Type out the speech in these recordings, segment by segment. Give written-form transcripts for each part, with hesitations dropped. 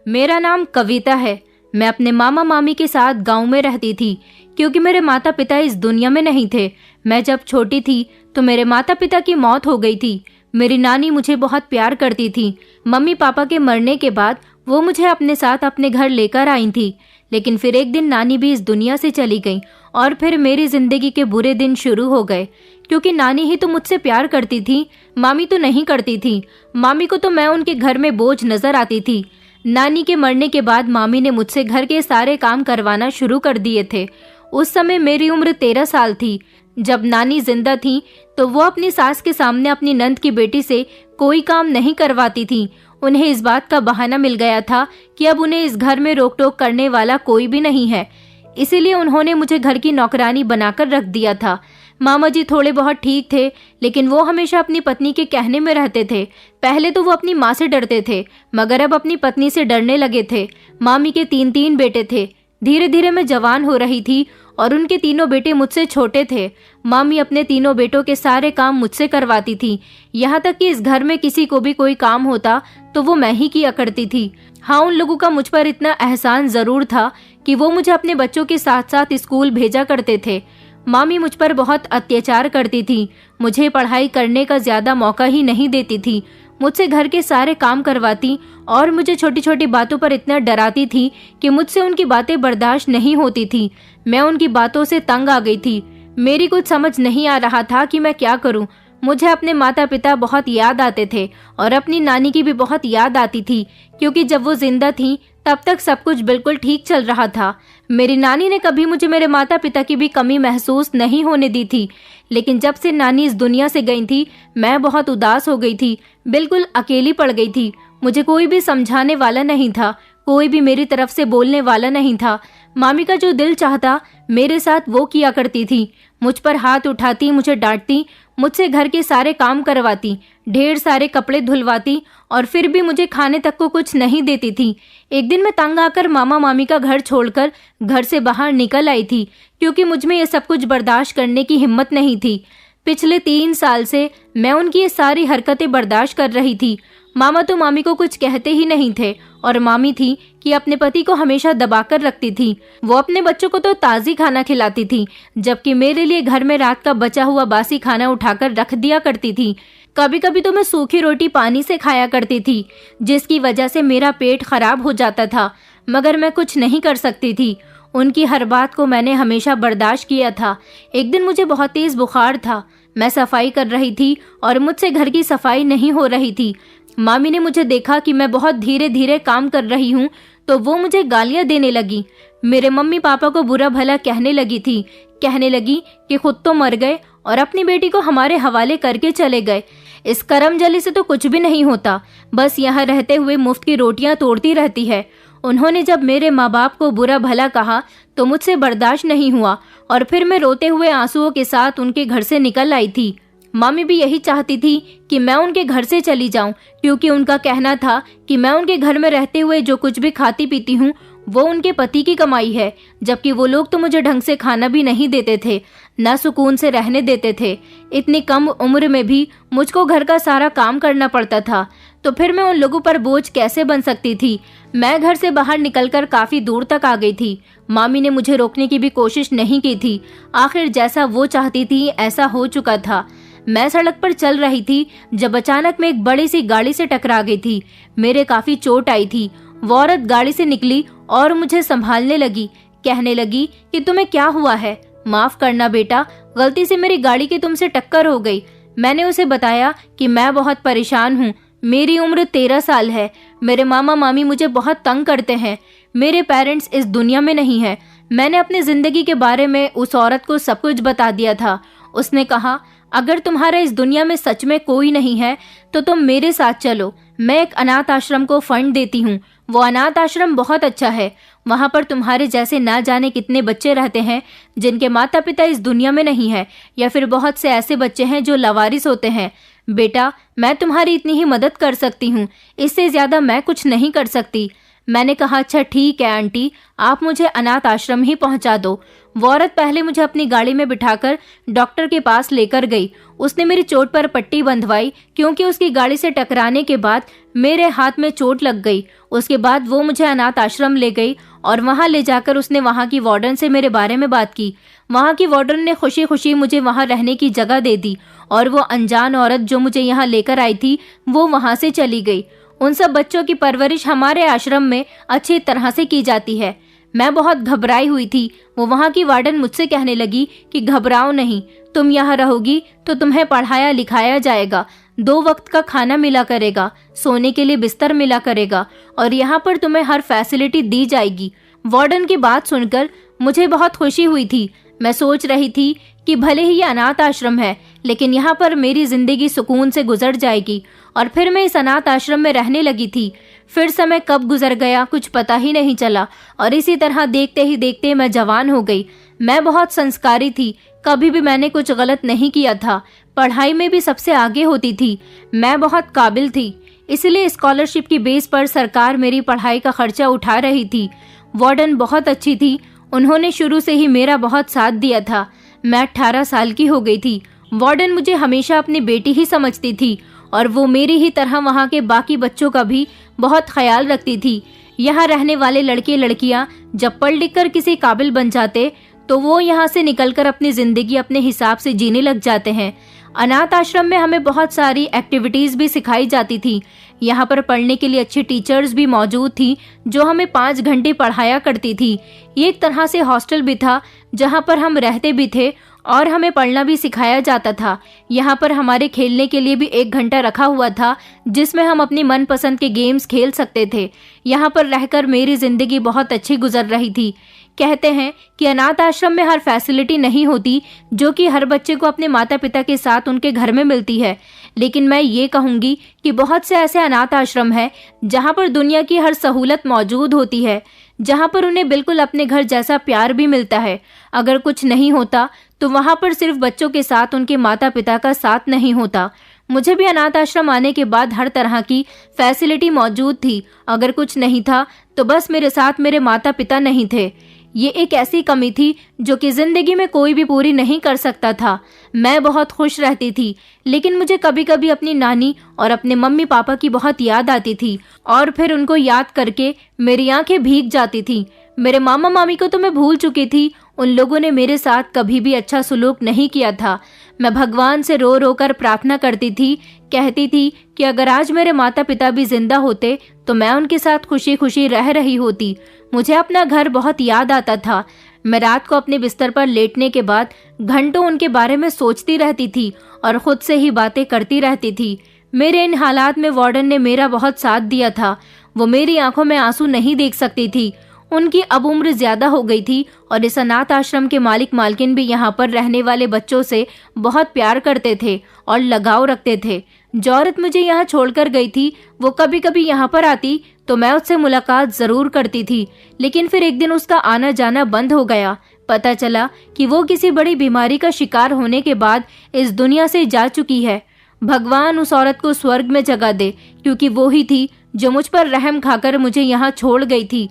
मेरा नाम कविता है। मैं अपने मामा मामी के साथ गांव में रहती थी क्योंकि मेरे माता पिता इस दुनिया में नहीं थे। मैं जब छोटी थी तो मेरे माता पिता की मौत हो गई थी। मेरी नानी मुझे बहुत प्यार करती थी। मम्मी पापा के मरने के बाद वो मुझे अपने साथ अपने घर लेकर आई थी, लेकिन फिर एक दिन नानी भी इस दुनिया से चली गई और फिर मेरी जिंदगी के बुरे दिन शुरू हो गए। क्योंकि नानी ही तो मुझसे प्यार करती थी, मामी तो नहीं करती थी। मामी को तो मैं उनके घर में बोझ नजर आती थी। नानी के मरने के बाद मामी ने मुझसे घर के सारे काम करवाना शुरू कर दिए थे। उस समय मेरी उम्र 13 साल थी। जब नानी जिंदा थी तो वो अपनी सास के सामने अपनी नंद की बेटी से कोई काम नहीं करवाती थी। उन्हें इस बात का बहाना मिल गया था कि अब उन्हें इस घर में रोक टोक करने वाला कोई भी नहीं है, इसीलिए उन्होंने मुझे घर की नौकरानी बनाकर रख दिया था। मामा जी थोड़े बहुत ठीक थे, लेकिन वो हमेशा अपनी पत्नी के कहने में रहते थे। पहले तो वो अपनी माँ से डरते थे, मगर अब अपनी पत्नी से डरने लगे थे। मामी के 3 बेटे थे। धीरे धीरे मैं जवान हो रही थी और उनके 3 बेटे मुझसे छोटे थे। मामी अपने 3 बेटों के सारे काम मुझसे करवाती थी। यहाँ तक कि इस घर में किसी को भी कोई काम होता तो वो मैं ही किया करती थी। हाँ, उन लोगों का मुझ पर इतना एहसान जरूर था कि वो मुझे अपने बच्चों के साथ साथ स्कूल भेजा करते थे। मामी मुझ पर बहुत अत्याचार करती थी। मुझे पढ़ाई करने का ज्यादा मौका ही नहीं देती थी। मुझसे घर के सारे काम करवाती और मुझे छोटी छोटी बातों पर इतना डराती थी कि मुझसे उनकी बातें बर्दाश्त नहीं होती थी। मैं उनकी बातों से तंग आ गई थी। मेरी कुछ समझ नहीं आ रहा था कि मैं क्या करूं। मुझे अपने माता पिता बहुत याद आते थे और अपनी नानी की भी बहुत याद आती थी, क्योंकि जब वो जिंदा थी तब तक सब कुछ बिल्कुल ठीक चल रहा था। मेरी नानी ने कभी मुझे मेरे माता पिता की भी कमी महसूस नहीं होने दी थी, लेकिन जब से नानी इस दुनिया से गई थी मैं बहुत उदास हो गई थी, बिल्कुल अकेली पड़ गई थी। मुझे कोई भी समझाने वाला नहीं था, कोई भी मेरी तरफ से बोलने वाला नहीं था। मामी का जो दिल चाहता मेरे साथ वो किया करती थी। मुझ पर हाथ उठाती, मुझे डांटती, मुझसे घर के सारे काम करवाती, ढेर सारे कपड़े धुलवाती और फिर भी मुझे खाने तक को कुछ नहीं देती थी। एक दिन मैं तंग आकर मामा मामी का घर छोड़कर घर से बाहर निकल आई थी, क्योंकि मुझ में ये सब कुछ बर्दाश्त करने की हिम्मत नहीं थी। पिछले 3 साल से मैं उनकी ये सारी हरकतें बर्दाश्त कर रही थी। मामा तो मामी को कुछ कहते ही नहीं थे और मामी थी कि अपने पति को हमेशा दबाकर रखती थी। वो अपने बच्चों को तो ताज़ी खाना खिलाती थी, जबकि मेरे लिए घर में रात का बचा हुआ बासी खाना उठाकर रख दिया करती थी। कभी कभी तो मैं सूखी रोटी पानी से खाया करती थी, जिसकी वजह से मेरा पेट खराब हो जाता था, मगर मैं कुछ नहीं कर सकती थी। उनकी हर बात को मैंने हमेशा बर्दाश्त किया था। एक दिन मुझे बहुत तेज बुखार था। मैं सफाई कर रही थी और मुझसे घर की सफाई नहीं हो रही थी। मामी ने मुझे देखा कि मैं बहुत धीरे धीरे काम कर रही हूँ तो वो मुझे गालियाँ देने लगी। मेरे मम्मी पापा को बुरा भला कहने लगी थी। कहने लगी कि खुद तो मर गए और अपनी बेटी को हमारे हवाले करके चले गए। इस करमजली से तो कुछ भी नहीं होता, बस यहाँ रहते हुए मुफ्त की रोटियां तोड़ती रहती है। उन्होंने जब मेरे माँ बाप को बुरा भला कहा तो मुझसे बर्दाश्त नहीं हुआ और फिर मैं रोते हुए आंसुओं के साथ उनके घर से निकल आई थी। मामी भी यही चाहती थी कि मैं उनके घर से चली जाऊं, क्योंकि उनका कहना था कि मैं उनके घर में रहते हुए जो कुछ भी खाती पीती हूँ वो उनके पति की कमाई है, जबकि वो लोग तो मुझे ढंग से खाना भी नहीं देते थे, ना सुकून से रहने देते थे। इतनी कम उम्र में भी मुझको घर का सारा काम करना पड़ता था, तो फिर मैं उन लोगों पर बोझ कैसे बन सकती थी। मैं घर से बाहर निकलकर काफी दूर तक आ गई थी। मामी ने मुझे रोकने की भी कोशिश नहीं की थी। आखिर जैसा वो चाहती थी ऐसा हो चुका था। मैं सड़क पर चल रही थी जब अचानक मैं एक बड़ी सी गाड़ी से टकरा गई थी। मेरे काफी चोट आई थी। वो औरत गाड़ी से निकली और मुझे संभालने लगी। कहने लगी कि तुम्हें क्या हुआ है? माफ करना बेटा, गलती से मेरी गाड़ी की तुमसे टक्कर हो गई। मैंने उसे बताया कि मैं बहुत परेशान हूँ। मेरी उम्र 13 साल है। मेरे मामा मामी मुझे बहुत तंग करते हैं। मेरे पेरेंट्स इस दुनिया में नहीं है। मैंने अपनी जिंदगी के बारे में उस औरत को सब कुछ बता दिया था। उसने कहा, अगर तुम्हारा इस दुनिया में सच में कोई नहीं है तो तुम मेरे साथ चलो। मैं एक अनाथ आश्रम को फंड देती हूँ। वो अनाथ आश्रम बहुत अच्छा है। वहाँ पर तुम्हारे जैसे ना जाने कितने बच्चे रहते हैं जिनके माता पिता इस दुनिया में नहीं है, या फिर बहुत से ऐसे बच्चे हैं जो लावारिस होते हैं। बेटा, मैं तुम्हारी इतनी ही मदद कर सकती हूँ, इससे ज्यादा मैं कुछ नहीं कर सकती। मैंने कहा, अच्छा ठीक है आंटी, आप मुझे अनाथ आश्रम ही पहुंचा दो। वो औरत पहले मुझे अपनी गाड़ी में बिठाकर डॉक्टर के पास लेकर गई। उसने मेरी चोट पर पट्टी बंधवाई क्योंकि उसकी गाड़ी से टकराने के बाद मेरे हाथ में चोट लग गई। उसके बाद वो मुझे अनाथ आश्रम ले गई और वहां ले जाकर उसने वहां की वार्डन से मेरे बारे में बात की। वहां की वार्डन ने खुशी खुशी मुझे वहां रहने की जगह दे दी और वो अनजान औरत जो मुझे यहाँ लेकर आई थी वो वहां से चली गई। उन सब बच्चों की परवरिश हमारे आश्रम में अच्छी तरह से की जाती है। मैं बहुत घबराई हुई थी। वो वहाँ की वार्डन मुझसे कहने लगी कि घबराओ नहीं, तुम यहाँ रहोगी तो तुम्हें पढ़ाया लिखाया जाएगा, 2 वक्त का खाना मिला करेगा, सोने के लिए बिस्तर मिला करेगा और यहाँ पर तुम्हें हर फैसिलिटी दी जाएगी। वार्डन की बात सुनकर मुझे बहुत खुशी हुई थी। मैं सोच रही थी कि भले ही ये अनाथ आश्रम है लेकिन यहाँ पर मेरी जिंदगी सुकून से गुजर जाएगी। और फिर मैं इस अनाथ आश्रम में रहने लगी थी। फिर समय कब गुजर गया कुछ पता ही नहीं चला और इसी तरह देखते ही देखते मैं जवान हो गई। मैं बहुत संस्कारी थी, कभी भी मैंने कुछ गलत नहीं किया था, पढ़ाई में भी सबसे आगे होती थी, मैं बहुत काबिल थी। इसलिए स्कॉलरशिप की बेस पर सरकार मेरी पढ़ाई का खर्चा उठा रही थी। वार्डन बहुत अच्छी थी, उन्होंने शुरू से ही मेरा बहुत साथ दिया था। मैं 18 साल की हो गई थी। वार्डन मुझे हमेशा अपनी बेटी ही समझती थी और वो मेरी ही तरह वहाँ के बाकी बच्चों का भी बहुत ख्याल रखती थी। यहाँ रहने वाले लड़के लड़कियाँ जब पढ़ लिख कर किसी काबिल बन जाते तो वो यहाँ से निकलकर अपनी जिंदगी अपने हिसाब से जीने लग जाते हैं। अनाथ आश्रम में हमें बहुत सारी एक्टिविटीज भी सिखाई जाती थी। यहाँ पर पढ़ने के लिए अच्छी टीचर्स भी मौजूद थी जो हमें 5 घंटे पढ़ाया करती थी। ये एक तरह से हॉस्टल भी था जहाँ पर हम रहते भी थे और हमें पढ़ना भी सिखाया जाता था। यहाँ पर हमारे खेलने के लिए भी 1 घंटा रखा हुआ था जिसमें हम अपनी मनपसंद के गेम्स खेल सकते थे। यहाँ पर रहकर मेरी जिंदगी बहुत अच्छी गुजर रही थी। कहते हैं कि अनाथ आश्रम में हर फैसिलिटी नहीं होती जो कि हर बच्चे को अपने माता पिता के साथ उनके घर में मिलती है, लेकिन मैं ये कहूँगी कि बहुत से ऐसे अनाथ आश्रम हैं जहाँ पर दुनिया की हर सहूलत मौजूद होती है, जहाँ पर उन्हें बिल्कुल अपने घर जैसा प्यार भी मिलता है। अगर कुछ नहीं होता तो वहाँ पर सिर्फ बच्चों के साथ उनके माता पिता का साथ नहीं होता। मुझे भी अनाथ आश्रम आने के बाद हर तरह की फैसिलिटी मौजूद थी। अगर कुछ नहीं था तो बस मेरे साथ मेरे माता पिता नहीं थे। ये एक ऐसी कमी थी जो कि जिंदगी में कोई भी पूरी नहीं कर सकता था। मैं बहुत खुश रहती थी, लेकिन मुझे कभी कभी अपनी नानी और अपने मम्मी पापा की बहुत याद आती थी और फिर उनको याद करके मेरी आंखें भीग जाती थी। मेरे मामा मामी को तो मैं भूल चुकी थी, उन लोगों ने मेरे साथ कभी भी अच्छा सुलूक नहीं किया था। मैं भगवान से रो रो कर प्रार्थना करती थी, कहती थी कि अगर आज मेरे माता पिता भी जिंदा होते तो मैं उनके साथ खुशी खुशी रह रही होती। मुझे अपना घर बहुत याद आता था। मैं रात को अपने बिस्तर पर लेटने के बाद घंटों उनके बारे में सोचती रहती थी और खुद से ही बातें करती रहती थी। मेरे इन हालात में वार्डन ने मेरा बहुत साथ दिया था। वो मेरी आंखों में आंसू नहीं देख सकती थी। उनकी अब उम्र ज्यादा हो गई थी और इस अनाथ आश्रम के मालिक मालकिन भी यहाँ पर रहने वाले बच्चों से बहुत प्यार करते थे और लगाव रखते थे। जो औरत मुझे यहाँ छोड़कर गई थी वो कभी कभी यहाँ पर आती तो मैं उससे मुलाकात जरूर करती थी, लेकिन फिर एक दिन उसका आना जाना बंद हो गया। पता चला कि वो किसी बड़ी बीमारी का शिकार होने के बाद इस दुनिया से जा चुकी है। भगवान उस औरत को स्वर्ग में जगह दे, क्योंकि वो ही थी जो मुझ पर रहम खाकर मुझे यहाँ छोड़ गई थी।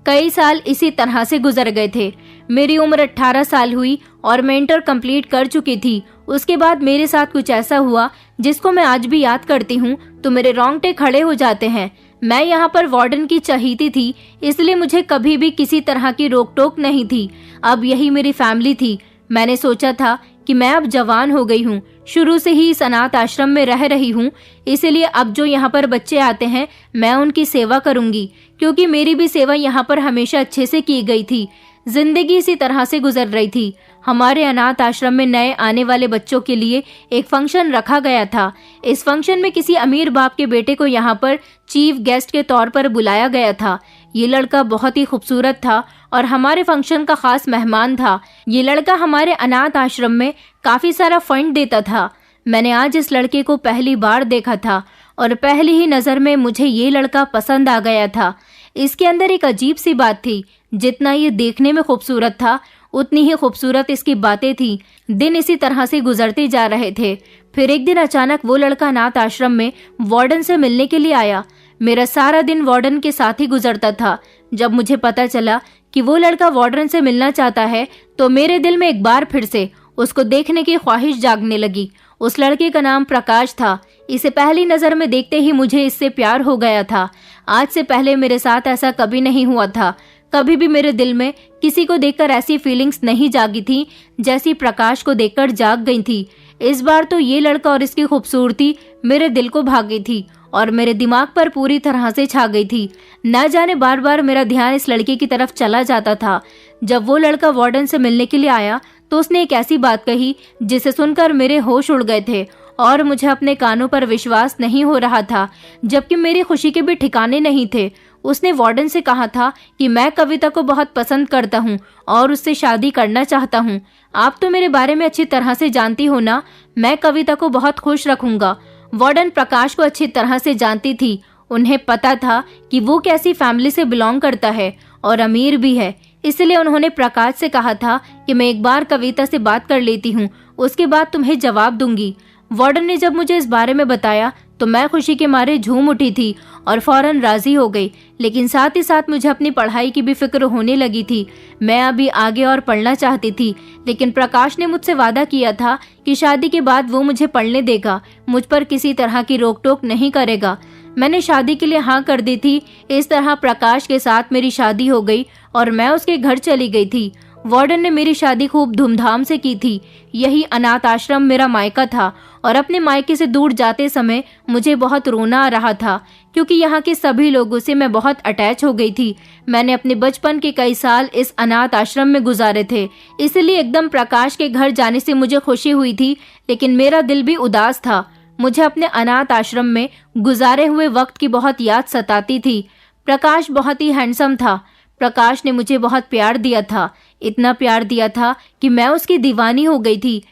कई साल इसी तरह से गुजर गए थे। मेरी उम्र 18 साल हुई और मैं इंटर कंप्लीट कर चुकी थी। उसके बाद मेरे साथ कुछ ऐसा हुआ जिसको मैं आज भी याद करती हूँ तो मेरे रोंगटे खड़े हो जाते हैं। मैं यहाँ पर वार्डन की चहीती थी, इसलिए मुझे कभी भी किसी तरह की रोक टोक नहीं थी। अब यही मेरी फैमिली थी। मैंने सोचा था कि मैं अब जवान हो गई हूँ, शुरू से ही इस अनाथ आश्रम में रह रही हूँ, इसलिए अब जो यहाँ पर बच्चे आते हैं मैं उनकी सेवा करूँगी, क्योंकि मेरी भी सेवा यहाँ पर हमेशा अच्छे से की गई थी। जिंदगी इसी तरह से गुजर रही थी। हमारे अनाथ आश्रम में नए आने वाले बच्चों के लिए एक फंक्शन रखा गया था। इस फंक्शन में किसी अमीर बाप के बेटे को यहाँ पर चीफ गेस्ट के तौर पर बुलाया गया था। ये लड़का बहुत ही खूबसूरत था और हमारे फंक्शन का खास मेहमान था। ये लड़का हमारे अनाथ आश्रम में काफी सारा फंड देता था। मैंने आज इस लड़के को पहली बार देखा था और पहली ही नजर में मुझे ये लड़का पसंद आ गया था। इसके अंदर एक अजीब सी बात थी, जितना ये देखने में खूबसूरत था उतनी ही खूबसूरत इसकी बातें थी। दिन इसी तरह से गुजरते जा रहे थे। फिर एक दिन अचानक वो लड़का अनाथ आश्रम में वार्डन से मिलने के लिए आया। मेरा सारा दिन वार्डन के साथ ही गुजरता था। जब मुझे पता चला कि वो लड़का वार्डन से मिलना चाहता है तो मेरे दिल में एक बार फिर से उसको देखने की ख्वाहिश जागने लगी। उस लड़के का नाम प्रकाश था। इसे पहली नजर में देखते ही मुझे इससे प्यार हो गया था। आज से पहले मेरे साथ ऐसा कभी नहीं हुआ था। कभी भी मेरे दिल में किसी को देखकर ऐसी फीलिंग्स नहीं जागी थी जैसी प्रकाश को देखकर जाग गई थी। इस बार तो ये लड़का और इसकी खूबसूरती मेरे दिल को भाग गई थी और मेरे दिमाग पर पूरी तरह से छा गई थी। न जाने बार बार मेरा ध्यान इस लड़के की तरफ चला जाता था। जब वो लड़का वार्डन से मिलने के लिए आया तो उसने एक ऐसी बात कही जिसे सुनकर मेरे होश उड़ गए थे और मुझे अपने कानों पर विश्वास नहीं हो रहा था, जबकि मेरी खुशी के भी ठिकाने नहीं थे। उसने वार्डन से कहा था कि मैं कविता को बहुत पसंद करता हूँ और उससे शादी करना चाहता हूँ। आप तो मेरे बारे में अच्छी तरह से जानती हो ना, मैं कविता को बहुत खुश रखूंगा। वार्डन प्रकाश को अच्छी तरह से जानती थी। उन्हें पता था कि वो कैसी फैमिली से बिलोंग करता है और अमीर भी है। इसलिए उन्होंने प्रकाश से कहा था कि मैं एक बार कविता से बात कर लेती हूँ, उसके बाद तुम्हें जवाब दूंगी। वार्डन ने जब मुझे इस बारे में बताया तो मैं खुशी के मारे झूम उठी थी और फौरन राजी हो गई। लेकिन साथ ही साथ मुझे अपनी पढ़ाई की भी फिक्र होने लगी थी। मैं अभी आगे और पढ़ना चाहती थी, लेकिन प्रकाश ने मुझसे वादा किया था कि शादी के बाद वो मुझे पढ़ने देगा, मुझ पर किसी तरह की रोक टोक नहीं करेगा। मैंने शादी के लिए हाँ कर दी थी। इस तरह प्रकाश के साथ मेरी शादी हो गई और मैं उसके घर चली गई थी। वार्डन ने मेरी शादी खूब धूमधाम से की थी। यही अनाथ आश्रम मेरा मायका था और अपने मायके से दूर जाते समय मुझे बहुत रोना आ रहा था, क्योंकि यहाँ के सभी लोगों से मैं बहुत अटैच हो गई थी। मैंने अपने बचपन के कई साल इस अनाथ आश्रम में गुजारे थे, इसलिए एकदम प्रकाश के घर जाने से मुझे खुशी हुई थी, लेकिन मेरा दिल भी उदास था। मुझे अपने अनाथ आश्रम में गुजारे हुए वक्त की बहुत याद सताती थी। प्रकाश बहुत ही हैंडसम था। प्रकाश ने मुझे बहुत प्यार दिया था, इतना प्यार दिया था कि मैं उसकी दीवानी हो गई थी।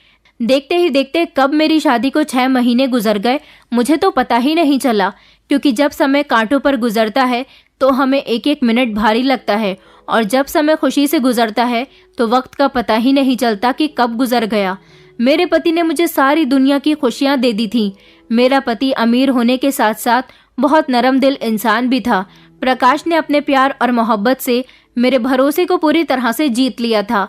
देखते ही देखते कब मेरी शादी को 6 महीने गुजर गए मुझे तो पता ही नहीं चला, क्योंकि जब समय कांटों पर गुजरता है तो हमें एक एक मिनट भारी लगता है और जब समय खुशी से गुजरता है तो वक्त का पता ही नहीं चलता कि कब गुजर गया। मेरे पति ने मुझे सारी दुनिया की खुशियां दे दी थी। मेरा पति अमीर होने के साथ साथ बहुत नरम दिल इंसान भी था। प्रकाश ने अपने प्यार और मोहब्बत से मेरे भरोसे को पूरी तरह से जीत लिया था।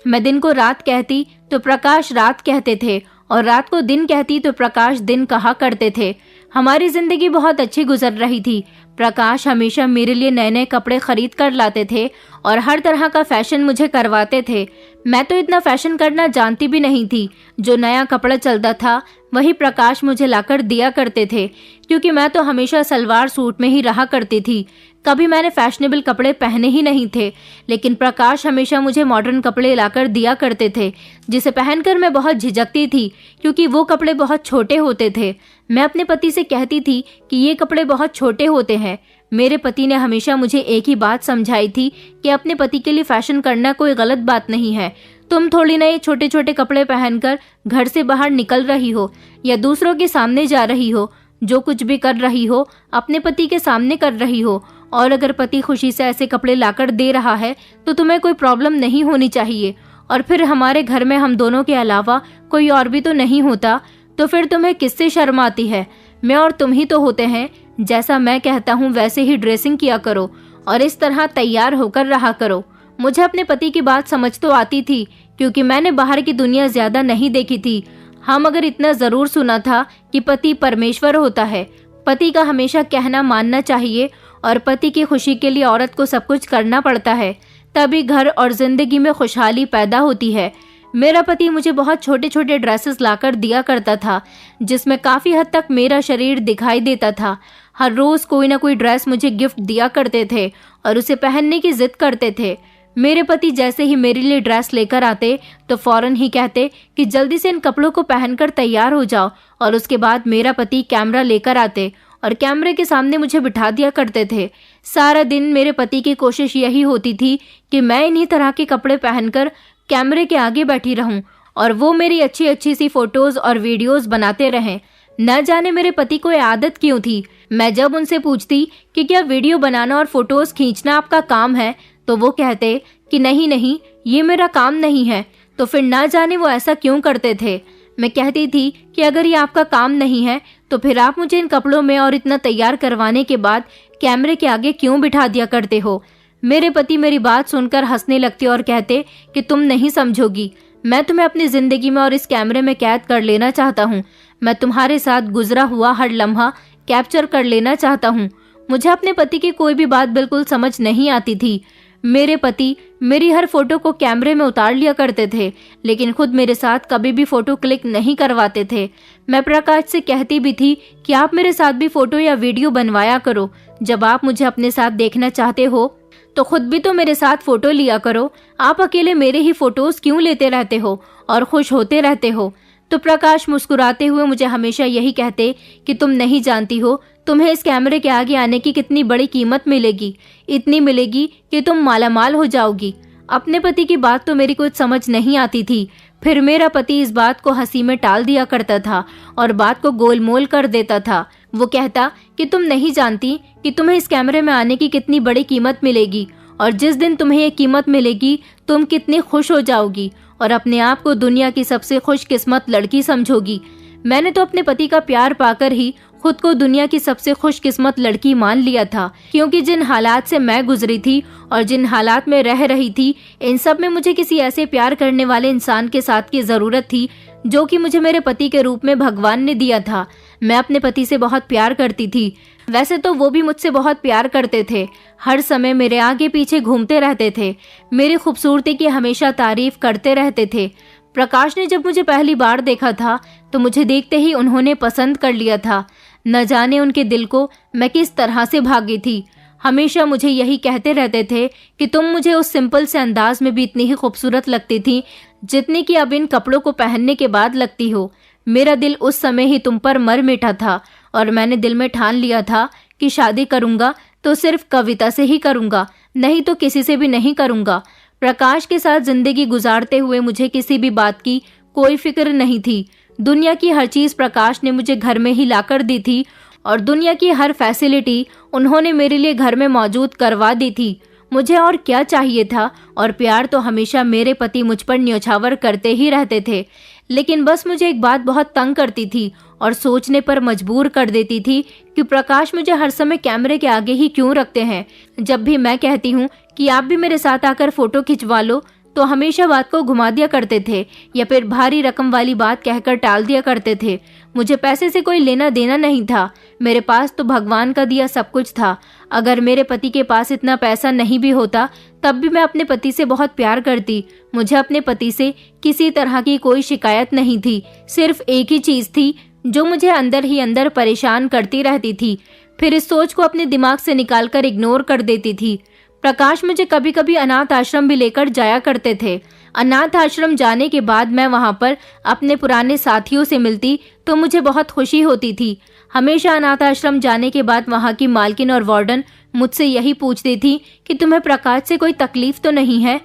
मैं दिन को रात कहती तो प्रकाश रात कहते थे और रात को दिन कहती तो प्रकाश दिन कहा करते थे। हमारी जिंदगी बहुत अच्छी गुजर रही थी। प्रकाश हमेशा मेरे लिए नए नए कपड़े खरीद कर लाते थे और हर तरह का फैशन मुझे करवाते थे। मैं तो इतना फैशन करना जानती भी नहीं थी। जो नया कपड़ा चलता था वही प्रकाश मुझे लाकर दिया करते थे, क्योंकि मैं तो हमेशा सलवार सूट में ही रहा करती थी। कभी मैंने फैशनेबल कपड़े पहने ही नहीं थे, लेकिन प्रकाश हमेशा मुझे मॉडर्न कपड़े लाकर दिया करते थे, जिसे पहनकर मैं बहुत झिझकती थी, क्योंकि वो कपड़े बहुत छोटे होते थे। मैं अपने पति से कहती थी कि ये कपड़े बहुत छोटे होते हैं। मेरे पति ने हमेशा मुझे एक ही बात समझाई थी कि अपने पति के लिए फैशन करना कोई गलत बात नहीं है। तुम थोड़ी ना ये छोटे छोटे कपड़े पहनकर घर से बाहर निकल रही हो या दूसरों के सामने जा रही हो। जो कुछ भी कर रही हो अपने पति के सामने कर रही हो, और अगर पति खुशी से ऐसे कपड़े लाकर दे रहा है तो तुम्हें कोई प्रॉब्लम नहीं होनी चाहिए। और फिर हमारे घर में हम दोनों के अलावा कोई और भी तो नहीं होता, तो फिर तुम्हें किससे शर्म आती है? मैं और तुम ही तो होते हैं। जैसा मैं कहता हूँ वैसे ही ड्रेसिंग किया करो और इस तरह तैयार होकर रहा करो। मुझे अपने पति की बात समझ तो आती थी, क्योंकि मैंने बाहर की दुनिया ज्यादा नहीं देखी थी। हम अगर इतना जरूर सुना था कि पति परमेश्वर होता है, पति का हमेशा कहना मानना चाहिए और पति की खुशी के लिए औरत को सब कुछ करना पड़ता है, तभी घर और जिंदगी में खुशहाली पैदा होती है। मेरा पति मुझे बहुत छोटे छोटे ड्रेसेस लाकर दिया करता था, जिसमें काफी हद तक मेरा शरीर दिखाई देता था। हर रोज कोई ना कोई ड्रेस मुझे गिफ्ट दिया करते थे और उसे पहनने की जिद करते थे। मेरे पति जैसे ही मेरे लिए ड्रेस लेकर आते तो फौरन ही कहते कि जल्दी से इन कपड़ों को पहनकर तैयार हो जाओ, और उसके बाद मेरा पति कैमरा लेकर आते और कैमरे के सामने मुझे बिठा दिया करते थे। सारा दिन मेरे पति की कोशिश यही होती थी कि मैं इन्हीं तरह के कपड़े पहनकर कैमरे के आगे बैठी रहूं और वो मेरी अच्छी अच्छी सी फोटोज और वीडियोस बनाते रहें। न जाने मेरे पति को ये आदत क्यों थी। मैं जब उनसे पूछती कि क्या वीडियो बनाना और फोटोज खींचना आपका काम है, तो वो कहते कि नहीं नहीं, ये मेरा काम नहीं है। तो फिर ना जाने वो ऐसा क्यों करते थे। मैं कहती थी कि अगर ये आपका काम नहीं है तो फिर आप मुझे इन कपड़ों में और इतना तैयार करवाने के बाद कैमरे के आगे क्यों बिठा दिया करते हो? मेरे पति मेरी बात सुनकर हंसने लगते और कहते कि तुम नहीं समझोगी, मैं तुम्हें अपनी जिंदगी में और इस कैमरे में कैद कर लेना चाहता हूँ। मैं तुम्हारे साथ गुजरा हुआ हर लम्हा कैप्चर कर लेना चाहता हूँ। मुझे अपने पति की कोई भी बात बिल्कुल समझ नहीं आती थी। मेरे पति मेरी हर फोटो को कैमरे में उतार लिया करते थे, लेकिन खुद मेरे साथ कभी भी फोटो क्लिक नहीं करवाते थे। मैं प्रकाश से कहती भी थी कि आप मेरे साथ भी फोटो या वीडियो बनवाया करो। जब आप मुझे अपने साथ देखना चाहते हो तो खुद भी तो मेरे साथ फोटो लिया करो। आप अकेले मेरे ही फोटोज क्यों लेते रहते हो और खुश होते रहते हो? तो प्रकाश मुस्कुराते हुए मुझे हमेशा यही कहते कि तुम नहीं जानती हो तुम्हें इस कैमरे के आगे आने की कितनी बड़ी कीमत मिलेगी, इतनी मिलेगी कि तुम मालामाल हो जाओगी। अपने पति की बात तो मेरी कुछ समझ नहीं आती थी। फिर मेरा पति इस बात को हंसी में टाल दिया करता था और बात को गोलमोल कर देता था। वो कहता कि तुम नहीं जानती कि तुम्हें इस कैमरे में आने की कितनी बड़ी कीमत मिलेगी, और जिस दिन तुम्हें ये कीमत मिलेगी तुम कितनी खुश हो जाओगी और अपने आप को दुनिया की सबसे खुशकिस्मत लड़की समझोगी। मैंने तो अपने पति का प्यार पाकर ही खुद को दुनिया की सबसे खुशकिस्मत लड़की मान लिया था, क्योंकि जिन हालात से मैं गुजरी थी और जिन हालात में रह रही थी, इन सब में मुझे किसी ऐसे प्यार करने वाले इंसान के साथ की जरूरत थी जो कि मुझे मेरे पति के रूप में भगवान ने दिया था। मैं अपने पति से बहुत प्यार करती थी। वैसे तो वो भी मुझसे बहुत प्यार करते थे, हर समय मेरे आगे पीछे घूमते रहते थे, मेरी खूबसूरती की हमेशा तारीफ करते रहते थे। प्रकाश ने जब मुझे पहली बार देखा था तो मुझे देखते ही उन्होंने पसंद कर लिया था। न जाने उनके दिल को मैं किस तरह से भागी थी। हमेशा मुझे यही कहते रहते थे कि तुम मुझे उस सिंपल से अंदाज में भी इतनी ही खूबसूरत लगती थी जितनी कि अब इन कपड़ों को पहनने के बाद लगती हो। मेरा दिल उस समय ही तुम पर मर मिटा था और मैंने दिल में ठान लिया था कि शादी करूंगा तो सिर्फ कविता से ही करूंगा, नहीं तो किसी से भी नहीं करूंगा। प्रकाश के साथ जिंदगी गुजारते हुए मुझे किसी भी बात की कोई फिक्र नहीं थी। दुनिया की हर चीज प्रकाश ने मुझे घर में ही लाकर दी थी और दुनिया की हर फैसिलिटी उन्होंने मेरे लिए घर में मौजूद करवा दी थी। मुझे और क्या चाहिए था? और प्यार तो हमेशा मेरे पति मुझ पर न्योछावर करते ही रहते थे, लेकिन बस मुझे एक बात बहुत तंग करती थी और सोचने पर मजबूर कर देती थी कि प्रकाश मुझे हर समय कैमरे के आगे ही क्यों रखते हैं। जब भी मैं कहती हूँ कि आप भी मेरे साथ आकर फोटो खिंचवा लो तो हमेशा बात को घुमा दिया करते थे या फिर भारी रकम वाली बात कहकर टाल दिया करते थे। मुझे पैसे से कोई लेना देना नहीं था, मेरे पास तो भगवान का दिया सब कुछ था। अगर मेरे पति के पास इतना पैसा नहीं भी होता तब भी मैं अपने पति से बहुत प्यार करती। मुझे अपने पति से किसी तरह की कोई शिकायत नहीं थी, सिर्फ एक ही चीज थी जो मुझे अंदर ही अंदर परेशान करती रहती थी। फिर इस सोच को अपने दिमाग से निकालकर इग्नोर कर देती थी। प्रकाश मुझे कभी कभी अनाथ आश्रम भी लेकर जाया करते थे। अनाथ आश्रम जाने के बाद मैं वहां पर अपने पुराने साथियों से मिलती तो मुझे बहुत खुशी होती थी। हमेशा अनाथ आश्रम जाने के बाद वहां की मालकिन और वार्डन मुझसे यही पूछती थी कि तुम्हें प्रकाश से कोई तकलीफ तो नहीं है।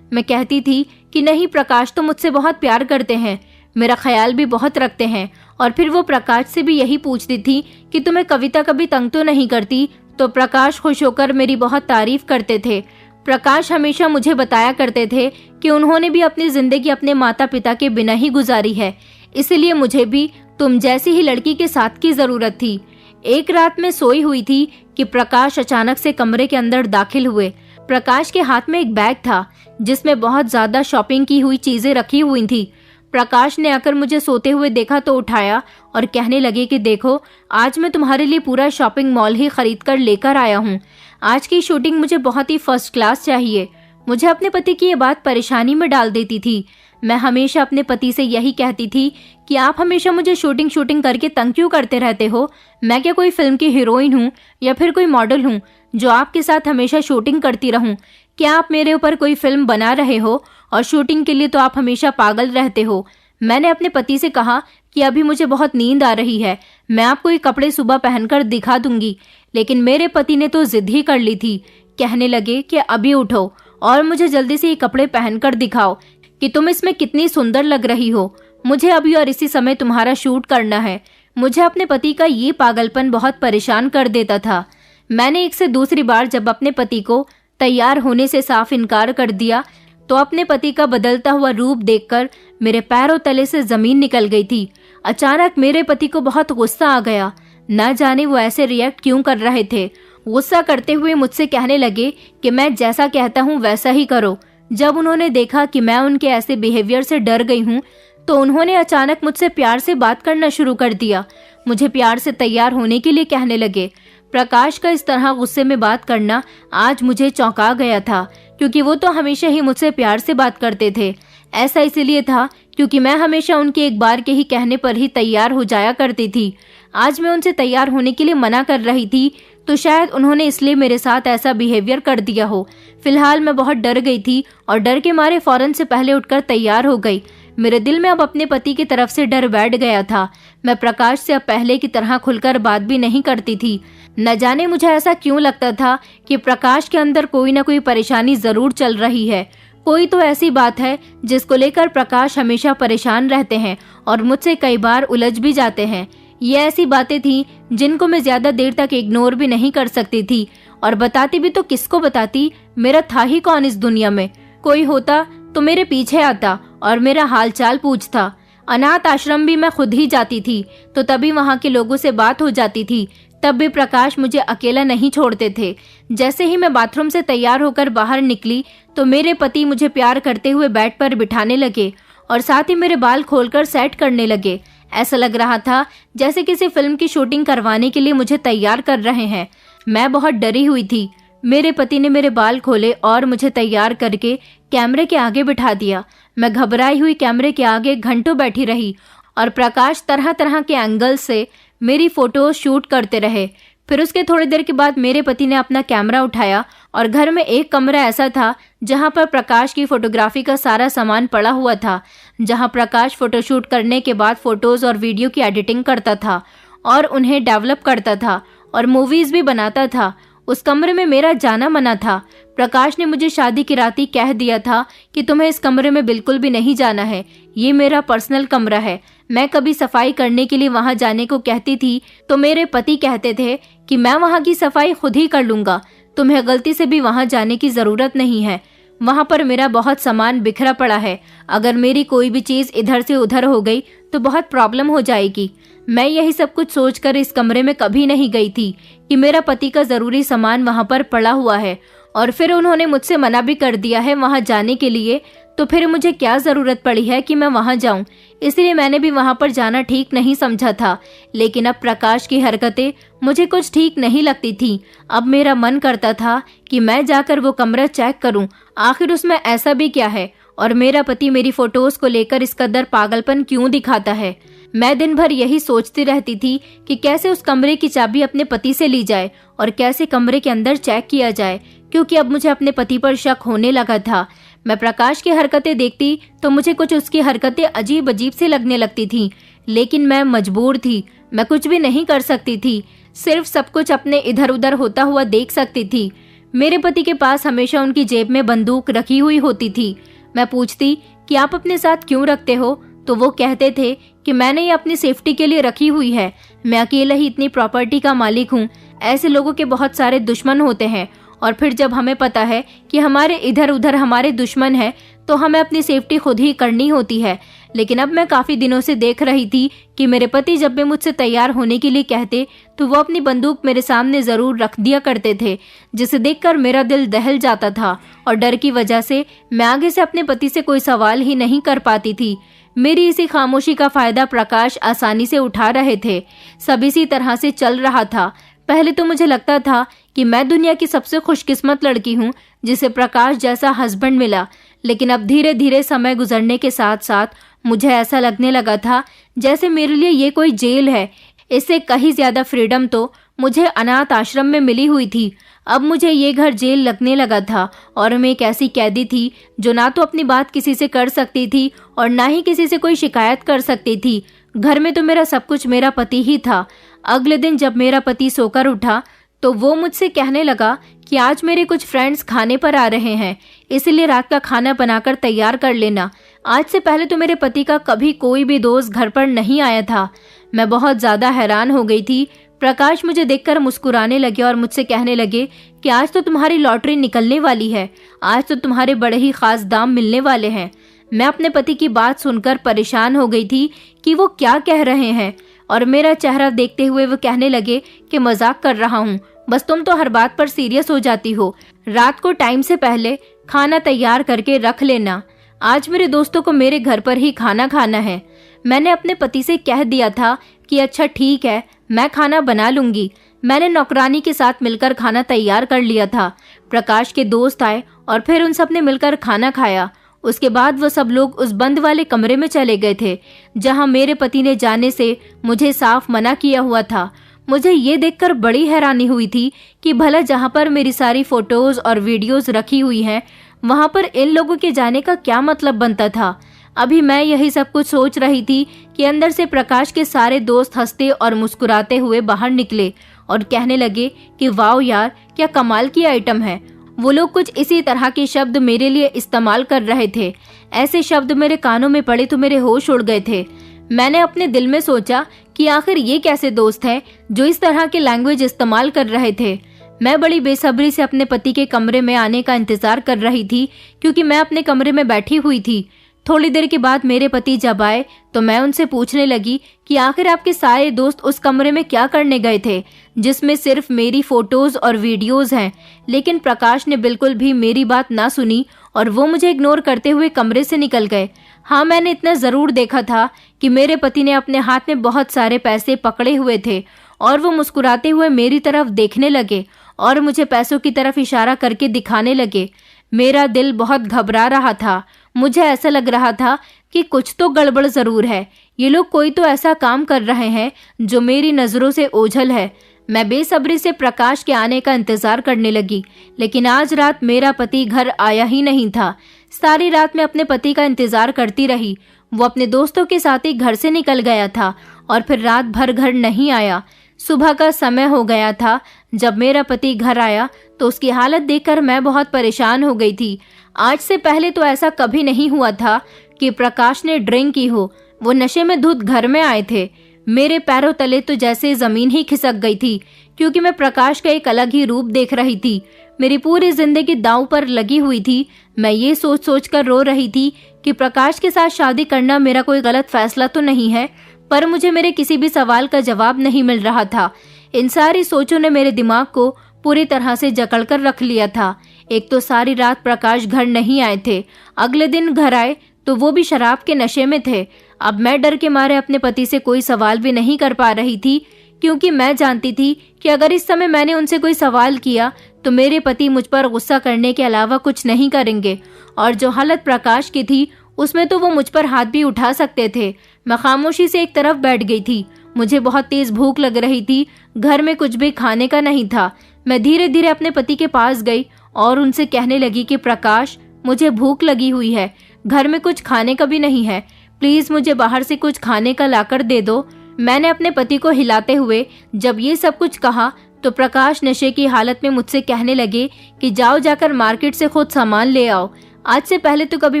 मैं कहती थी कि नहीं, प्रकाश तो मुझसे बहुत प्यार करते हैं, मेरा ख्याल भी बहुत रखते हैं। और फिर वो प्रकाश से भी यही पूछती थी कि तुम्हें कविता कभी तंग तो नहीं करती? तो प्रकाश खुश होकर मेरी बहुत तारीफ करते थे। प्रकाश हमेशा मुझे बताया करते थे कि उन्होंने भी अपनी जिंदगी अपने माता पिता के बिना ही गुजारी है, इसलिए मुझे भी तुम जैसी ही लड़की के साथ की जरूरत थी। एक रात में सोई हुई थी कि प्रकाश अचानक से कमरे के अंदर दाखिल हुए। प्रकाश के हाथ में एक बैग था जिसमें बहुत ज्यादा शॉपिंग की हुई चीजें रखी हुई थी। प्रकाश ने आकर मुझे सोते हुए देखा तो उठाया और कहने लगे कि देखो, आज मैं तुम्हारे लिए पूरा शॉपिंग मॉल ही खरीद कर लेकर आया हूँ। आज की शूटिंग मुझे बहुत ही फर्स्ट क्लास चाहिए। मुझे अपने पति की ये बात परेशानी में डाल देती थी। मैं हमेशा अपने पति से यही कहती थी कि आप हमेशा मुझे शूटिंग करके तंग क्यों करते रहते हो? मैं क्या कोई फिल्म की हीरोइन हूँ या फिर कोई मॉडल हूँ जो आपके साथ हमेशा शूटिंग करती रहूं? क्या आप मेरे ऊपर कोई फिल्म बना रहे हो? और शूटिंग के लिए तो आप हमेशा पागल रहते हो। मैंने अपने पति से कहा कि अभी मुझे बहुत नींद आ रही है, मैं आपको ये कपड़े सुबह पहनकर दिखा दूंगी, लेकिन मेरे पति ने तो जिद ही कर ली थी। कहने लगे कि अभी उठो और मुझे जल्दी से ये कपड़े पहनकर दिखाओ कि तुम इसमें कितनी सुंदर लग रही हो। मुझे अभी और इसी समय तुम्हारा शूट करना है। मुझे अपने पति का ये पागलपन बहुत परेशान कर देता था। मैंने एक से दूसरी बार जब अपने पति को तैयार होने से साफ इनकार कर दिया तो अपने पति का बदलता हुआ रूप देखकर मेरे पैरों तले से जमीन निकल गई थी। अचानक मेरे पति को बहुत गुस्सा आ गया। न जाने वो ऐसे रिएक्ट क्यों कर रहे थे। गुस्सा करते हुए मुझसे कहने लगे कि मैं जैसा कहता हूँ वैसा ही करो। जब उन्होंने देखा कि मैं उनके ऐसे बिहेवियर से डर गई हूँ तो उन्होंने अचानक मुझसे प्यार से बात करना शुरू कर दिया। मुझे प्यार से तैयार होने के लिए कहने लगे। प्रकाश का इस तरह गुस्से में बात करना आज मुझे चौंका गया था, क्योंकि वो तो हमेशा ही मुझसे प्यार से बात करते थे। ऐसा इसलिए था क्योंकि मैं हमेशा उनके एक बार के ही कहने पर ही तैयार हो जाया करती थी। आज मैं उनसे तैयार होने के लिए मना कर रही थी तो शायद उन्होंने इसलिए मेरे साथ ऐसा बिहेवियर कर दिया हो। फिलहाल मैं बहुत डर गई थी और डर के मारे फौरन से पहले उठकर तैयार हो गई। मेरे दिल में अब अपने पति की तरफ से डर बैठ गया था। मैं प्रकाश से अब पहले की तरह खुलकर बात भी नहीं करती थी। न जाने मुझे ऐसा क्यों लगता था कि प्रकाश के अंदर कोई ना कोई परेशानी जरूर चल रही है। कोई तो ऐसी बात है जिसको लेकर प्रकाश हमेशा परेशान रहते हैं और मुझसे कई बार उलझ भी जाते हैं। ये ऐसी बातें थी जिनको मैं ज्यादा देर तक इग्नोर भी नहीं कर सकती थी, और बताती भी तो किसको बताती। मेरा था ही कौन इस दुनिया में। कोई होता तो मेरे पीछे आता और मेरा हालचाल पूछता। अनाथ आश्रम भी मैं खुद ही जाती थी तो तभी वहाँ के लोगों से बात हो जाती थी। तब भी प्रकाश मुझे अकेला नहीं छोड़ते थे। जैसे ही मैं बाथरूम से तैयार होकर बाहर निकली तो मेरे पति मुझे प्यार करते हुए बेड पर बिठाने लगे और साथ ही मेरे बाल खोलकर सेट करने लगे। ऐसा लग रहा था जैसे किसी फिल्म की शूटिंग करवाने के लिए मुझे तैयार कर रहे हैं। मैं बहुत डरी हुई थी। मेरे पति ने मेरे बाल खोले और मुझे तैयार करके कैमरे के आगे बिठा दिया। मैं घबराई हुई कैमरे के आगे घंटों बैठी रही और प्रकाश तरह तरह के एंगल से मेरी फोटो शूट करते रहे। फिर उसके थोड़ी देर के बाद मेरे पति ने अपना कैमरा उठाया और घर में एक कमरा ऐसा था जहां पर प्रकाश की फोटोग्राफी का सारा सामान पड़ा हुआ था, जहां प्रकाश फोटोशूट करने के बाद फोटोज और वीडियो की एडिटिंग करता था और उन्हें डेवलप करता था और मूवीज भी बनाता था। उस कमरे में मेरा जाना मना था। प्रकाश ने मुझे शादी की रात ही कह दिया था कि तुम्हें इस कमरे में बिल्कुल भी नहीं जाना है, ये मेरा पर्सनल कमरा है। मैं कभी सफाई करने के लिए वहां जाने को कहती थी तो मेरे पति कहते थे कि मैं वहां की सफाई खुद ही कर लूंगा, तुम्हें गलती से भी वहां जाने की जरूरत नहीं है। वहां पर मेरा बहुत सामान बिखरा पड़ा है, अगर मेरी कोई भी चीज इधर से उधर हो गई तो बहुत प्रॉब्लम हो जाएगी। मैं यही सब कुछ सोचकर इस कमरे में कभी नहीं गई थी कि मेरा पति का जरूरी सामान वहां पर पड़ा हुआ है और फिर उन्होंने मुझसे मना भी कर दिया है वहां जाने के लिए, तो फिर मुझे क्या जरूरत पड़ी है कि मैं वहां जाऊं। इसलिए मैंने भी वहां पर जाना ठीक नहीं समझा था। लेकिन अब प्रकाश की हरकतें मुझे कुछ ठीक नहीं लगती थी। अब मेरा मन करता था कि मैं जाकर वो कमरा चेक करूं, आखिर उसमें ऐसा भी क्या है और मेरा पति मेरी फोटोज को लेकर इस कदर पागलपन क्यों दिखाता है। मैं दिन भर यही सोचती रहती थी कि कैसे उस कमरे की चाबी अपने पति से ली जाए और कैसे कमरे के अंदर चेक किया जाए, क्योंकि अब मुझे अपने पति पर शक होने लगा था। मैं प्रकाश की हरकतें देखती तो मुझे कुछ उसकी हरकतें अजीब अजीब से लगने लगती थी, लेकिन मैं मजबूर थी। मैं कुछ भी नहीं कर सकती थी, सिर्फ सब कुछ अपने इधर उधर होता हुआ देख सकती थी। मेरे पति के पास हमेशा उनकी जेब में बंदूक रखी हुई होती थी। मैं पूछती कि आप अपने साथ क्यों रखते हो, तो वो कहते थे कि मैंने ये अपनी सेफ्टी के लिए रखी हुई है। मैं अकेला ही इतनी प्रॉपर्टी का मालिक हूँ। ऐसे लोगों के बहुत सारे दुश्मन होते हैं और फिर जब हमें पता है कि हमारे इधर उधर हमारे दुश्मन हैं तो हमें अपनी सेफ्टी खुद ही करनी होती है। लेकिन अब मैं काफी दिनों से देख रही थी कि मेरे पति जब भी मुझसे तैयार होने के लिए कहते तो वो अपनी बंदूक मेरे सामने जरूर रख दिया करते थे, जिसे देखकर मेरा दिल दहल जाता था और डर की वजह से मैं आगे से अपने पति से कोई सवाल ही नहीं कर पाती थी। मेरी इसी खामोशी का फायदा प्रकाश आसानी से उठा रहे थे। सब इसी तरह से चल रहा था। पहले तो मुझे लगता था कि मैं दुनिया की सबसे खुशकिस्मत लड़की हूँ जिसे प्रकाश जैसा हस्बैंड मिला, लेकिन अब धीरे धीरे समय गुजरने के साथ साथ मुझे ऐसा लगने लगा था जैसे मेरे लिए ये कोई जेल है। इससे कहीं ज्यादा फ्रीडम तो मुझे अनाथ आश्रम में मिली हुई थी। अब मुझे ये घर जेल लगने लगा था और मैं एक ऐसी कैदी थी जो ना तो अपनी बात किसी से कर सकती थी और ना ही किसी से कोई शिकायत कर सकती थी। घर में तो मेरा सब कुछ मेरा पति ही था। अगले दिन जब मेरा पति सोकर उठा तो वो मुझसे कहने लगा कि आज मेरे कुछ फ्रेंड्स खाने पर आ रहे हैं, इसलिए रात का खाना बनाकर तैयार कर लेना। आज से पहले तो मेरे पति का कभी कोई भी दोस्त घर पर नहीं आया था। मैं बहुत ज्यादा हैरान हो गई थी। प्रकाश मुझे देखकर मुस्कुराने लगे और मुझसे कहने लगे कि आज तो तुम्हारी लॉटरी निकलने वाली है, आज तो तुम्हारे बड़े ही खास दाम मिलने वाले हैं। मैं अपने पति की बात सुनकर परेशान हो गई थी कि वो क्या कह रहे हैं, और मेरा चेहरा देखते हुए वो कहने लगे कि मजाक कर रहा हूँ, बस तुम तो हर बात पर सीरियस हो जाती हो। रात को टाइम से पहले खाना तैयार करके रख लेना, आज मेरे दोस्तों को मेरे घर पर ही खाना खाना है। मैंने अपने पति से कह दिया था कि अच्छा ठीक है, मैं खाना बना लूंगी। मैंने नौकरानी के साथ मिलकर खाना तैयार कर लिया था। प्रकाश के दोस्त आए और फिर उन सब ने मिलकर खाना खाया। उसके बाद वो सब लोग उस बंद वाले कमरे में चले गए थे जहां मेरे पति ने जाने से मुझे साफ मना किया हुआ था। मुझे ये देखकर बड़ी हैरानी हुई थी कि भला जहां पर मेरी सारी फोटोज और वीडियोस रखी हुई हैं, वहां पर इन लोगों के जाने का क्या मतलब बनता था। अभी मैं यही सब कुछ सोच रही थी कि अंदर से प्रकाश के सारे दोस्त हंसते और मुस्कुराते हुए बाहर निकले और कहने लगे कि वाओ यार, क्या कमाल की आइटम है। वो लोग कुछ इसी तरह के शब्द मेरे लिए इस्तेमाल कर रहे थे। ऐसे शब्द मेरे कानों में पड़े तो मेरे होश उड़ गए थे। मैंने अपने दिल में सोचा कि आखिर ये कैसे दोस्त हैं जो इस तरह के लैंग्वेज इस्तेमाल कर रहे थे। मैं बड़ी बेसब्री से अपने पति के कमरे में आने का इंतजार कर रही थी, क्योंकि मैं अपने कमरे में बैठी हुई थी। थोड़ी देर के बाद मेरे पति जब आए तो मैं उनसे पूछने लगी कि आखिर आपके सारे दोस्त उस कमरे में क्या करने गए थे जिसमें सिर्फ मेरी फोटोज और वीडियोज हैं। लेकिन प्रकाश ने बिल्कुल भी मेरी बात ना सुनी और वो मुझे इग्नोर करते हुए कमरे से निकल गए। हाँ, मैंने इतना जरूर देखा था कि मेरे पति ने अपने हाथ में बहुत सारे पैसे पकड़े हुए थे और वो मुस्कुराते हुए मेरी तरफ देखने लगे और मुझे पैसों की तरफ इशारा करके दिखाने लगे। मेरा दिल बहुत घबरा रहा था। मुझे ऐसा लग रहा था कि कुछ तो गड़बड़ जरूर है। ये लोग कोई तो ऐसा काम कर रहे हैं जो मेरी नजरों से ओझल है। मैं बेसब्री से प्रकाश के आने का इंतजार करने लगी, लेकिन आज रात मेरा पति घर आया ही नहीं था। सारी रात मैं अपने पति का इंतजार करती रही। वो अपने दोस्तों के साथ ही घर से निकल गया था और फिर रात भर घर नहीं आया। सुबह का समय हो गया था। जब मेरा पति घर आया तो उसकी हालत देखकर मैं बहुत परेशान हो गई थी। आज से पहले तो ऐसा कभी नहीं हुआ था कि प्रकाश ने ड्रिंक की हो। वो नशे में धुत घर में आए थे। मेरे पैरों तले तो जैसे जमीन ही खिसक गई थी, क्योंकि मैं प्रकाश का एक अलग ही रूप देख रही थी। मेरी पूरी जिंदगी दांव पर लगी हुई थी। मैं ये सोच सोच कर रो रही थी कि प्रकाश के साथ शादी करना मेरा कोई गलत फैसला तो नहीं है, पर मुझे मेरे किसी भी सवाल का जवाब नहीं मिल रहा था। इन सारी सोचों ने मेरे दिमाग को पूरी तरह से जकड़ कर रख लिया था। एक तो सारी रात प्रकाश घर नहीं आए थे। अगले दिन घर आए तो वो भी शराब के नशे में थे। अब मैं डर के मारे अपने पति से कोई सवाल भी नहीं कर पा रही थी, क्योंकि मैं जानती थी कि अगर इस समय मैंने उनसे कोई सवाल किया तो मेरे पति मुझ पर गुस्सा करने के अलावा कुछ नहीं करेंगे। और जो हालत प्रकाश की थी उसमें तो वो मुझ पर हाथ भी उठा सकते थे। मैं खामोशी से एक तरफ बैठ गई थी। मुझे बहुत तेज भूख लग रही थी। घर में कुछ भी खाने का नहीं था। मैं धीरे धीरे अपने पति के पास गई और उनसे कहने लगी कि प्रकाश, मुझे भूख लगी हुई है, घर में कुछ खाने का भी नहीं है, प्लीज मुझे बाहर से कुछ खाने का लाकर दे दो। मैंने अपने पति को हिलाते हुए जब ये सब कुछ कहा तो प्रकाश नशे की हालत में मुझसे कहने लगे कि जाओ जाकर मार्केट से खुद सामान ले आओ। आज से पहले तो कभी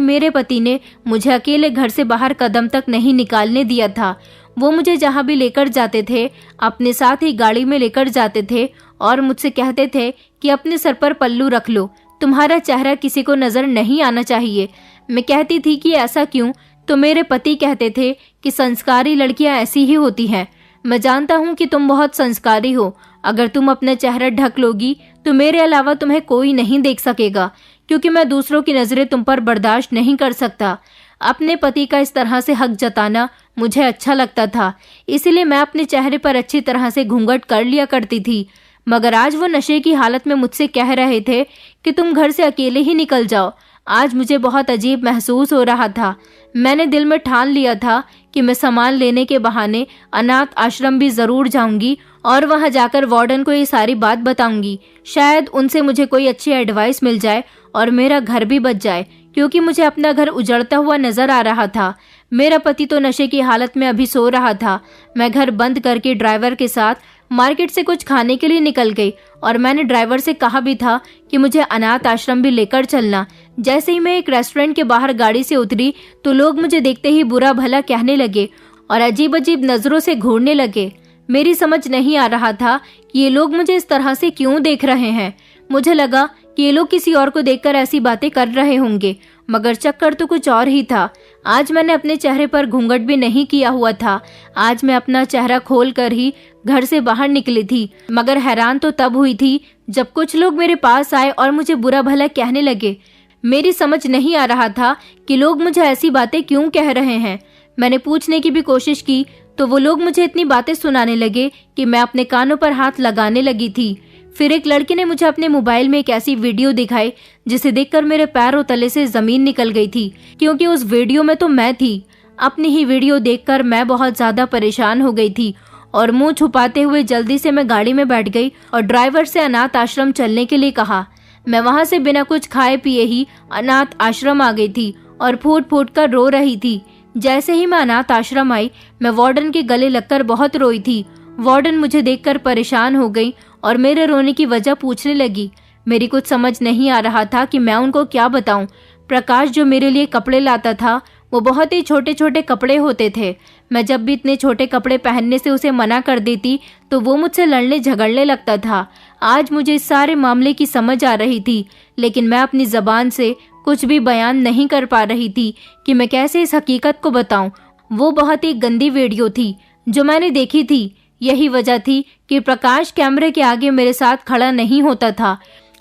मेरे पति ने मुझे अकेले घर से बाहर कदम तक नहीं निकालने दिया था। वो मुझे जहाँ भी लेकर जाते थे अपने साथ ही गाड़ी में लेकर जाते थे और मुझसे कहते थे कि अपने सर पर पल्लू रख लो, तुम्हारा चेहरा किसी को नजर नहीं आना चाहिए। मैं कहती थी कि ऐसा क्यों, तो मेरे पति कहते थे कि संस्कारी लड़कियां ऐसी ही होती हैं। मैं जानता हूँ कि तुम बहुत संस्कारी हो। अगर तुम अपना चेहरा ढक लोगी तो मेरे अलावा तुम्हें कोई नहीं देख सकेगा, क्योंकि मैं दूसरों की नजरें तुम पर बर्दाश्त नहीं कर सकता। अपने पति का इस तरह से हक जताना मुझे अच्छा लगता था, इसलिए मैं अपने चेहरे पर अच्छी तरह से घूंघट कर लिया करती थी। मगर आज वो नशे की हालत में मुझसे कह रहे थे कि तुम घर से अकेले ही निकल जाओ। आज मुझे बहुत अजीब महसूस हो रहा था। मैंने दिल में ठान लिया था कि मैं सामान लेने के बहाने अनाथ आश्रम भी जरूर जाऊंगी और वहां जाकर वार्डन को ये सारी बात बताऊंगी। शायद उनसे मुझे कोई अच्छी एडवाइस मिल जाए और मेरा घर भी बच जाए, क्योंकि मुझे अपना घर उजड़ता हुआ नजर आ रहा था। मेरा पति तो नशे की हालत में अभी सो रहा था। मैं घर बंद करके ड्राइवर के साथ मार्केट से कुछ खाने के लिए निकल गई और मैंने ड्राइवर से कहा भी था कि मुझे अनाथ आश्रम भी लेकर चलना। जैसे ही मैं एक रेस्टोरेंट के बाहर गाड़ी से उतरी तो लोग मुझे देखते ही बुरा भला कहने लगे और अजीब अजीब नजरों से घूरने लगे। मेरी समझ नहीं आ रहा था कि ये लोग मुझे इस तरह से क्यों देख रहे हैं। मुझे लगा कि ये लोग किसी और को देखकर ऐसी बातें कर रहे होंगे, मगर चक्कर तो कुछ और ही था। आज मैंने अपने चेहरे पर घूंघट भी नहीं किया हुआ था। आज मैं अपना चेहरा खोल कर ही घर से बाहर निकली थी। मगर हैरान तो तब हुई थी जब कुछ लोग मेरे पास आए और मुझे बुरा भला कहने लगे। मेरी समझ नहीं आ रहा था कि लोग मुझे ऐसी बातें क्यों कह रहे हैं। मैंने पूछने की भी कोशिश की तो वो लोग मुझे इतनी बातें सुनाने लगे कि मैं अपने कानों पर हाथ लगाने लगी थी। फिर एक लड़के ने मुझे अपने मोबाइल में एक ऐसी वीडियो दिखाई जिसे देखकर मेरे पैरों तले से जमीन निकल गई थी, क्योंकि उस वीडियो में तो मैं थी। अपनी ही वीडियो देखकर मैं बहुत ज्यादा परेशान हो गई थी और मुंह छुपाते हुए जल्दी से मैं गाड़ी में बैठ गई और ड्राइवर से अनाथ आश्रम चलने के लिए कहा। मैं वहां से बिना कुछ खाए पिए ही अनाथ आश्रम आ गई थी और फूट फूट कर रो रही थी। जैसे ही मैं अनाथ आश्रम आई, मैं वार्डन के गले लगकर बहुत रोई थी। वार्डन मुझे देखकर परेशान हो गई और मेरे रोने की वजह पूछने लगी। मेरी कुछ समझ नहीं आ रहा था कि मैं उनको क्या बताऊं। प्रकाश जो मेरे लिए कपड़े लाता था वो बहुत ही छोटे छोटे कपड़े होते थे। मैं जब भी इतने छोटे कपड़े पहनने से उसे मना कर देती तो वो मुझसे लड़ने झगड़ने लगता था। आज मुझे इस सारे मामले की समझ आ रही थी, लेकिन मैं अपनी जबान से कुछ भी बयान नहीं कर पा रही थी कि मैं कैसे इस हकीकत को बताऊं। वो बहुत ही गंदी वीडियो थी जो मैंने देखी थी। यही वजह थी कि प्रकाश कैमरे के आगे मेरे साथ खड़ा नहीं होता था।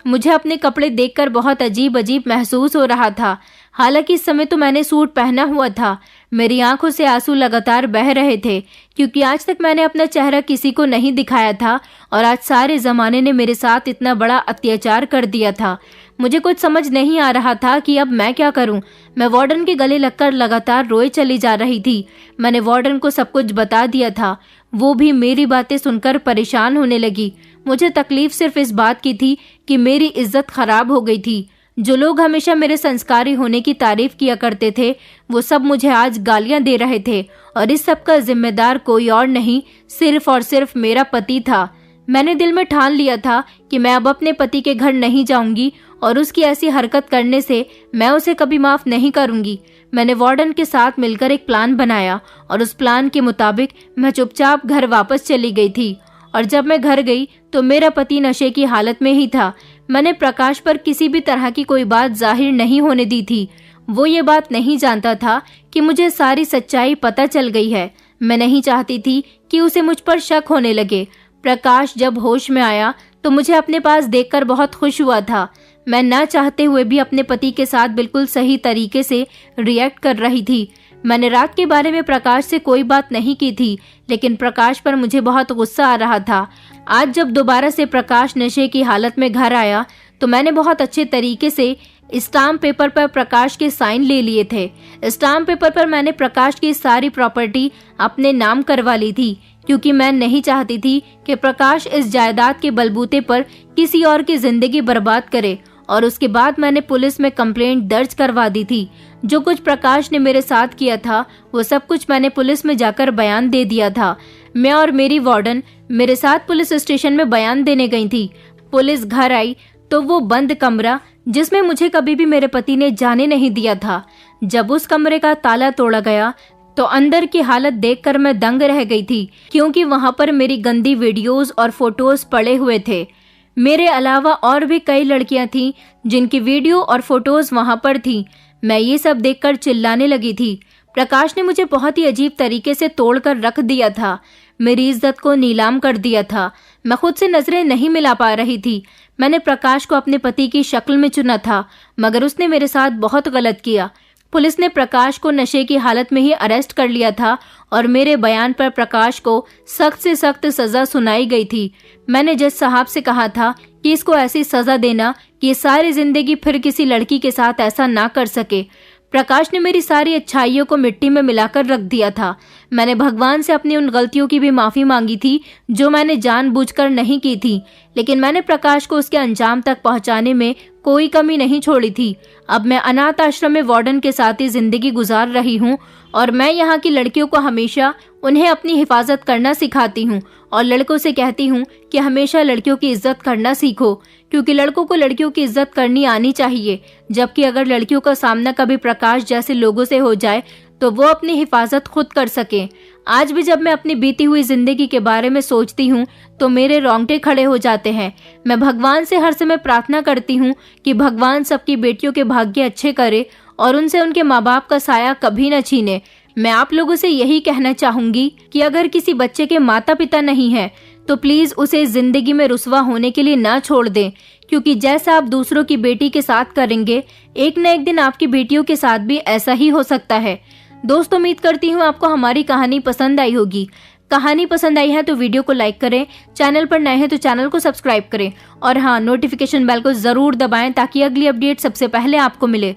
मुझे अपने कपड़े देखकर बहुत अजीब अजीब महसूस हो रहा था। हालांकि इस समय तो मैंने सूट पहना हुआ था। मेरी आंखों से आंसू लगातार बह रहे थे, क्योंकि आज तक मैंने अपना चेहरा किसी को नहीं दिखाया था और आज सारे जमाने ने मेरे साथ इतना बड़ा अत्याचार कर दिया था। मुझे कुछ समझ नहीं आ रहा था कि अब मैं क्या करूं। मैं वार्डन के गले लगकर लगातार रोए चली जा रही थी। मैंने वार्डन को सब कुछ बता दिया था। वो भी मेरी बातें सुनकर परेशान होने लगी। मुझे तकलीफ सिर्फ इस बात की थी कि मेरी इज्जत खराब हो गई थी। जो लोग हमेशा मेरे संस्कारी होने की तारीफ किया करते थे, वो सब मुझे आज गालियां दे रहे थे और इस सब का जिम्मेदार कोई और नहीं, सिर्फ और सिर्फ मेरा पति था। मैंने दिल में ठान लिया था कि मैं अब अपने पति के घर नहीं जाऊंगी और उसकी ऐसी हरकत करने से मैं उसे कभी माफ नहीं करूंगी। मैंने वार्डन के साथ मिलकर एक प्लान बनाया और उस प्लान के मुताबिक मैं चुपचाप घर वापस चली गई थी। और जब मैं घर गई तो मेरा पति नशे की हालत में ही था। मैंने प्रकाश पर किसी भी तरह की कोई बात जाहिर नहीं होने दी थी। वो ये बात नहीं जानता था कि मुझे सारी सच्चाई पता चल गई है। मैं नहीं चाहती थी कि उसे मुझ पर शक होने लगे। प्रकाश जब होश में आया तो मुझे अपने पास देखकर बहुत खुश हुआ था। मैं ना चाहते हुए भी अपने पति के साथ बिल्कुल सही तरीके से रिएक्ट कर रही थी। मैंने रात के बारे में प्रकाश से कोई बात नहीं की थी, लेकिन प्रकाश पर मुझे बहुत गुस्सा आ रहा था। आज जब दोबारा से प्रकाश नशे की हालत में घर आया तो मैंने बहुत अच्छे तरीके से स्टाम्प पेपर पर प्रकाश के साइन ले लिए थे। स्टाम्प पेपर पर मैंने प्रकाश की सारी प्रॉपर्टी अपने नाम करवा ली थी, क्योंकि मैं नहीं चाहती थी कि प्रकाश इस जायदाद के बलबूते पर किसी और की जिंदगी बर्बाद करे। और उसके बाद मैंने पुलिस में कंप्लेंट दर्ज करवा दी थी। जो कुछ प्रकाश ने मेरे साथ किया था वो सब कुछ मैंने पुलिस में जाकर बयान दे दिया था। मैं और मेरी वार्डन मेरे साथ पुलिस स्टेशन में बयान देने गई थी। पुलिस घर आई तो वो बंद कमरा जिसमें मुझे कभी भी मेरे पति ने जाने नहीं दिया था, जब उस कमरे का ताला तोड़ा गया तो अंदर की हालत देखकर मैं दंग रह गई थी, क्योंकि वहां पर मेरी गंदी वीडियोस और फोटोज पड़े हुए थे। मेरे अलावा और भी कई लड़कियां थीं जिनकी वीडियो और फोटोज वहां पर थीं। मैं ये सब देखकर चिल्लाने लगी थी। प्रकाश ने मुझे बहुत ही अजीब तरीके से तोड़कर रख दिया था। मेरी इज्जत को नीलाम कर दिया था। मैं खुद से नजरें नहीं मिला पा रही थी। मैंने प्रकाश को अपने पति की शक्ल में चुना था, मगर उसने मेरे साथ बहुत गलत किया। पुलिस ने प्रकाश को नशे की हालत में ही अरेस्ट कर लिया था और मेरे बयान पर प्रकाश को सख्त से सख्त सजा सुनाई गई थी। मैंने जज साहब से कहा था कि इसको ऐसी सजा देना कि ये सारी जिंदगी फिर किसी लड़की के साथ ऐसा ना कर सके। प्रकाश ने मेरी सारी अच्छाइयों को मिट्टी में मिलाकर रख दिया था। मैंने भगवान से अपनी उन गलतियों की भी माफी मांगी थी जो मैंने जानबूझकर नहीं की थी, लेकिन मैंने प्रकाश को उसके अंजाम तक पहुंचाने में कोई कमी नहीं छोड़ी थी। अब मैं अनाथ आश्रम में वार्डन के साथ ही जिंदगी गुजार रही हूँ और मैं यहाँ की लड़कियों को हमेशा उन्हें अपनी हिफाजत करना सिखाती हूँ और लड़कों से कहती हूँ कि हमेशा लड़कियों की इज्जत करना सीखो, क्योंकि लड़कों को लड़कियों की इज्जत करनी आनी चाहिए। जबकि अगर लड़कियों का सामना कभी प्रकाश जैसे लोगों से हो जाए तो वो अपनी हिफाजत खुद कर सके। आज भी जब मैं अपनी बीती हुई जिंदगी के बारे में सोचती हूँ तो मेरे रोंगटे खड़े हो जाते हैं। मैं भगवान से हर समय प्रार्थना करती हूँ कि भगवान सबकी बेटियों के भाग्य अच्छे करे और उनसे उनके माँ बाप का साया कभी न छीने। मैं आप लोगों से यही कहना चाहूंगी कि अगर किसी बच्चे के माता पिता नहीं है तो प्लीज उसे जिंदगी में रुसवा होने के लिए ना छोड़ दें, क्योंकि जैसा आप दूसरों की बेटी के साथ करेंगे, एक न एक दिन आपकी बेटियों के साथ भी ऐसा ही हो सकता है। दोस्तों, उम्मीद करती हूँ आपको हमारी कहानी पसंद आई होगी। कहानी पसंद आई है तो वीडियो को लाइक करें, चैनल पर नए हैं तो चैनल को सब्सक्राइब करें और हाँ, नोटिफिकेशन बेल को जरूर दबाएं ताकि अगली अपडेट सबसे पहले आपको मिले।